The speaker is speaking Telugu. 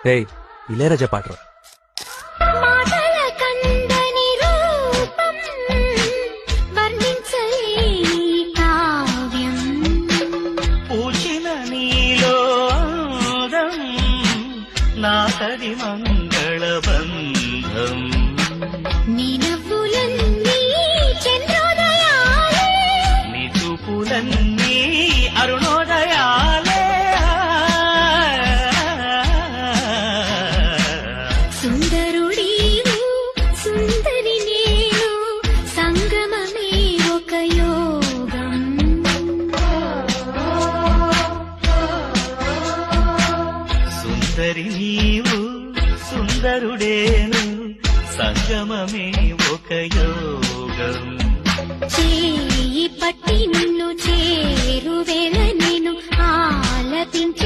రేయ్ ఇళయరాజా పాటరా. మాటల కందని రూపం వర్ణించలేని కావ్యం. పూచిన నీలో అందం నాకది మంగళబంధం. నీ నవ్వులన్నీ చంద్రోదయాలే, నీ చూపులన్నీ అరుణోదయాలే. సుందరుడీవు సుందరి నేను, సంగమమే ఒక యోగం. సుందరి నీవు సుందరుడేను, సంగమమే ఒక యోగం. చేయి పట్టి నిన్ను చేరువేళ నేను ఆలపించే